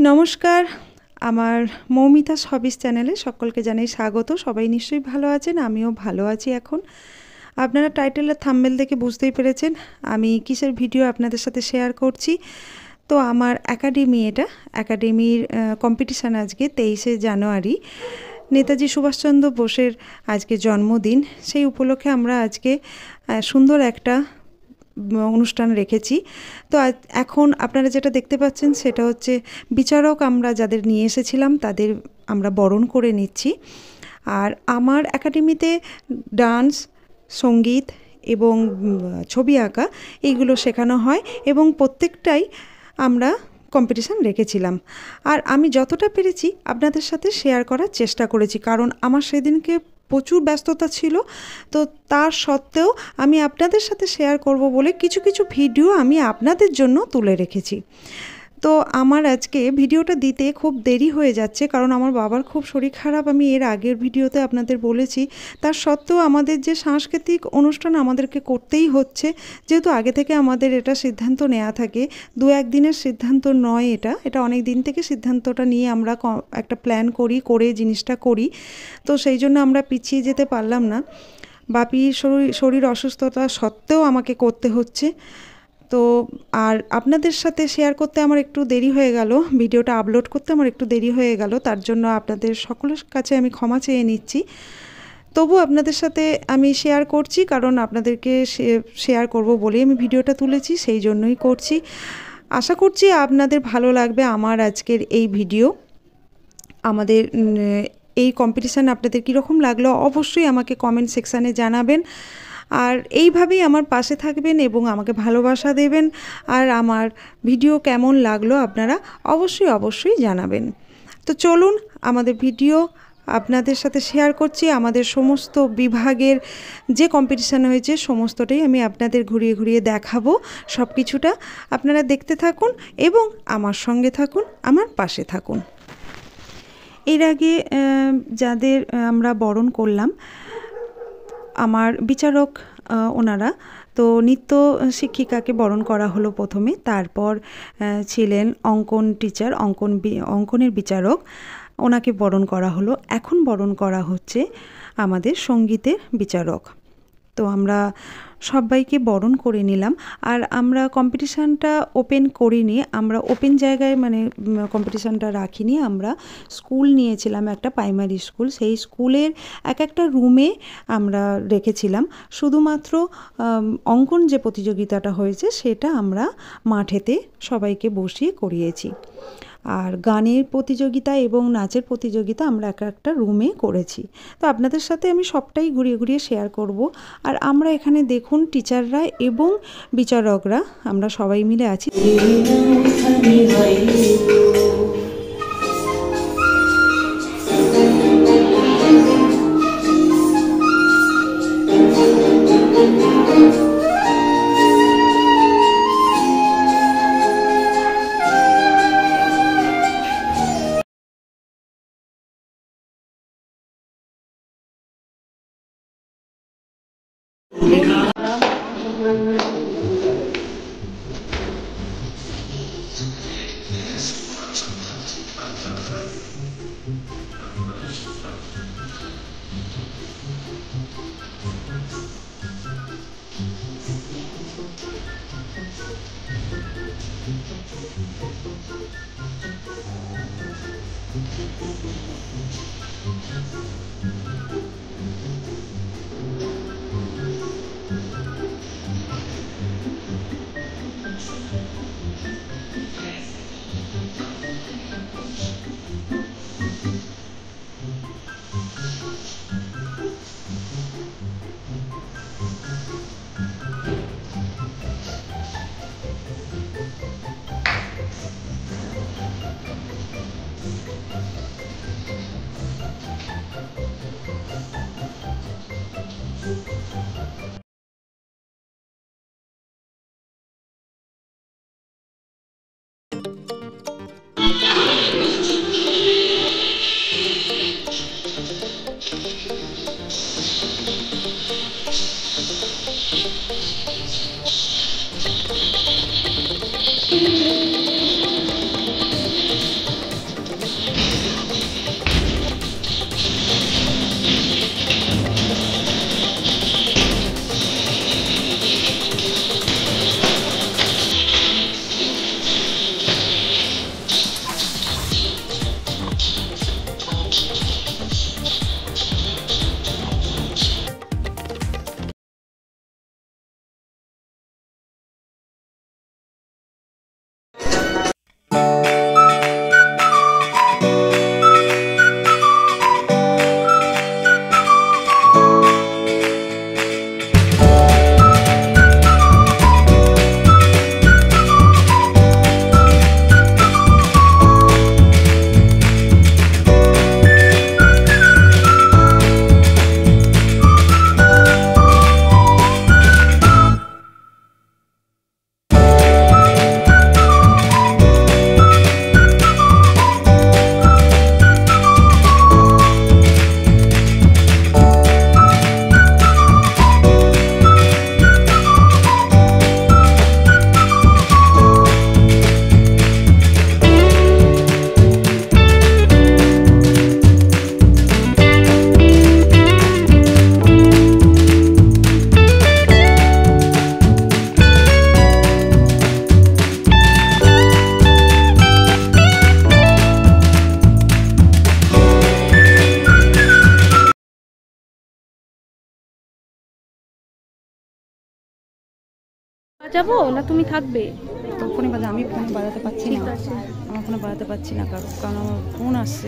নমস্কার, আমার মৌমিতাস হবিস চ্যানেলে সকলকে জানাই স্বাগত। সবাই নিশ্চয়ই ভালো আছেন, আমিও ভালো আছি। এখন আপনারা টাইটেল আর থাম্বনেল দেখে বুঝতেই পেরেছেন আমি কিসের ভিডিও আপনাদের সাথে শেয়ার করছি। তো আমার একাডেমির কম্পিটিশান আজকে 23শে জানুয়ারি, নেতাজি সুভাষচন্দ্র বোসের আজকে জন্মদিন। সেই উপলক্ষে আমরা আজকে সুন্দর একটা অনুষ্ঠান রেখেছি। তো এখন আপনারা যেটা দেখতে পাচ্ছেন সেটা হচ্ছে বিচারক আমরা যাদের নিয়ে এসেছিলাম তাদের আমরা বরণ করে নিচ্ছি। আর আমার একাডেমিতে ডান্স, সঙ্গীত এবং ছবি আঁকা এইগুলো শেখানো হয় এবং প্রত্যেকটাই আমরা কম্পিটিশান রেখেছিলাম। আর আমি যতটা পেরেছি আপনাদের সাথে শেয়ার করার চেষ্টা করেছি, কারণ আমার সেদিনকে প্রচুর ব্যস্ততা ছিল। তো তার সত্ত্বেও আমি আপনাদের সাথে শেয়ার করব বলে কিছু কিছু ভিডিও আমি আপনাদের জন্য তুলে রেখেছি। তো আমার আজকে ভিডিওটা দিতে খুব দেরি হয়ে যাচ্ছে, কারণ আমার বাবার খুব শরীর খারাপ, আমি এর আগের ভিডিওতে আপনাদের বলেছি। তার সত্ত্বেও আমাদের যে সাংস্কৃতিক অনুষ্ঠান আমাদেরকে করতেই হচ্ছে, যেহেতু আগে থেকে আমাদের এটা সিদ্ধান্ত নেওয়া থাকে, 2-1 দিনের সিদ্ধান্ত নয়, এটা অনেক দিন থেকে সিদ্ধান্তটা নিয়ে আমরা একটা প্ল্যান করে জিনিসটা করি। তো সেই জন্য আমরা পিছিয়ে যেতে পারলাম না। বাপির শরীর অসুস্থতা সত্ত্বেও আমাকে করতে হচ্ছে। তো আর আপনাদের সাথে শেয়ার করতে আমার একটু দেরি হয়ে গেল, ভিডিওটা আপলোড করতে আমার একটু দেরি হয়ে গেল, তার জন্য আপনাদের সকলের কাছে আমি ক্ষমা চেয়ে নিচ্ছি। তবু আপনাদের সাথে আমি শেয়ার করছি, কারণ আপনাদেরকে শেয়ার করব বলেই আমি ভিডিওটা তুলেছি, সেই জন্যই করছি। আশা করছি আপনাদের ভালো লাগবে আমার আজকের এই ভিডিও। আমাদের এই কম্পিটিশান আপনাদের কীরকম লাগলো অবশ্যই আমাকে কমেন্ট সেকশানে জানাবেন। আর এইভাবেই আমার পাশে থাকবেন এবং আমাকে ভালোবাসা দেবেন। আর আমার ভিডিও কেমন লাগলো আপনারা অবশ্যই জানাবেন। তো চলুন আমাদের ভিডিও আপনাদের সাথে শেয়ার করছি। আমাদের সমস্ত বিভাগের যে কম্পিটিশান হয়েছে সমস্তটাই আমি আপনাদের ঘুরিয়ে ঘুরিয়ে দেখাবো। সব কিছুটা আপনারা দেখতে থাকুন এবং আমার সঙ্গে থাকুন, আমার পাশে থাকুন। এর আগে যাদের আমরা বরণ করলাম, আমার বিচারক ওনারা, তো নৃত্য শিক্ষিকাকে বরণ করা হলো প্রথমে, তারপর ছিলেন অঙ্কন টিচার, অঙ্কনের বিচারক, ওনাকে বরণ করা হলো। এখন বরণ করা হচ্ছে আমাদের সঙ্গীতের বিচারক। তো আমরা সবাইকে বরণ করে নিলাম। আর আমরা কম্পিটিশানটা ওপেন করিনি, আমরা ওপেন জায়গায় মানে কম্পিটিশানটা রাখিনি, আমরা স্কুল নিয়েছিলাম, একটা প্রাইমারি স্কুল, সেই স্কুলের একটা রুমে আমরা রেখেছিলাম। শুধুমাত্র অঙ্কন যে প্রতিযোগিতাটা হয়েছে সেটা আমরা মাঠেতে সবাইকে বসিয়ে করিয়েছি। আর গানের প্রতিযোগিতা এবং নাচের প্রতিযোগিতা আমরা একটা রুমে করেছি। তো আপনাদের সাথে আমি সবটাই ঘুরিয়ে ঘুরিয়ে শেয়ার করব। আর আমরা এখানে দেখুন টিচাররা এবং বিচারকরা আমরা সবাই মিলে আছি। যাবো না তুমি থাকবে? তোর ফোনে বাজে, আমি ফোন বাজাতে পারছি না। ঠিক আছে। আমার ফোনে বাজাতে পারছি না কারণ আমার ফোন আসছে।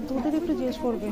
তোদের একটু জিজ্ঞেস করবে।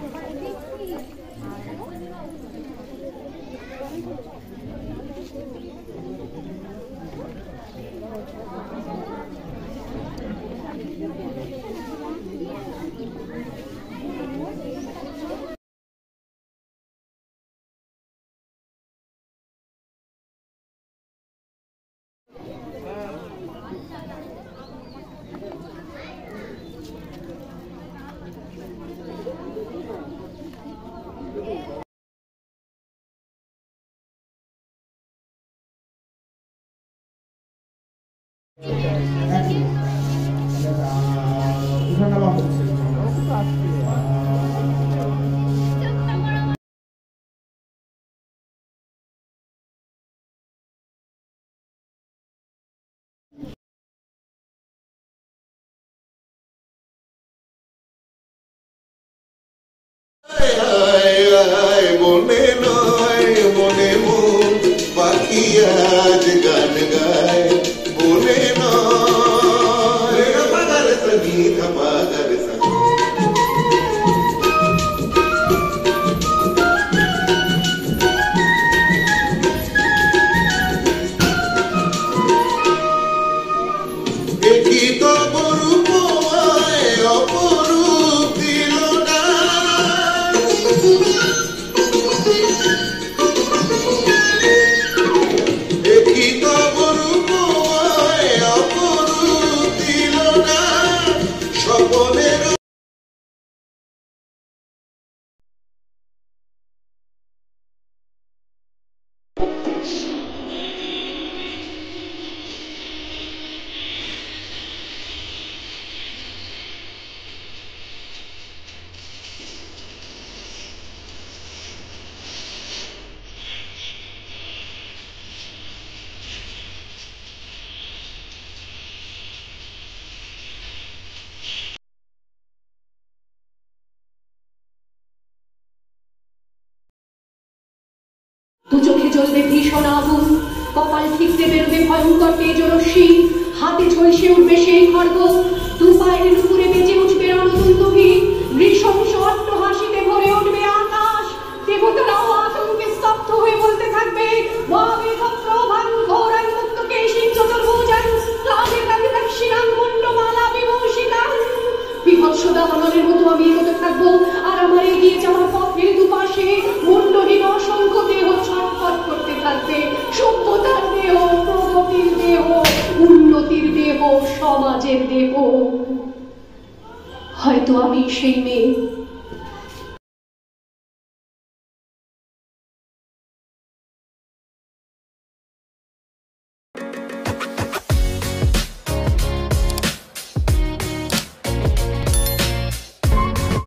মনে নয় মনে মন পাখি আজ গান গায়, মনে নয় পাগার সনি পাগার সনি। দেখি তো বরূপ অপরূপ দিল না, দেখি তো বরূপ অপরূপ দিল না স্বপনের। দু চোখে জ্বলবে ভীষণ আগুন, কপাল ঠিকতে বেরোবে ভয়ঙ্কর তেজরশ্মি, হাতে ঝলসে উঠবে সেই খড়গ, দু পায়ের উপরে বেজে উঠবে রণদুন্দুভি, নৃশংস অট্টহাসিতে ভরে উঠবে আকাশ। দেবতারাও আতঙ্কে স্তব্ধ হয়ে বলতে থাকবে বিভৎস দাবানলের মতো আমি এগোতে থাকবো, আর আমার এগিয়ে যাওয়ার পথের দুপাশে মুন্ডহীন অসংখ্য দেহ ছটফট করতে থাকবে। সভ্যতার দেহ, প্রগতির দেহ, উন্নতির দেহ, সমাজের দেহ। হয়তো আমি সেই মেয়ে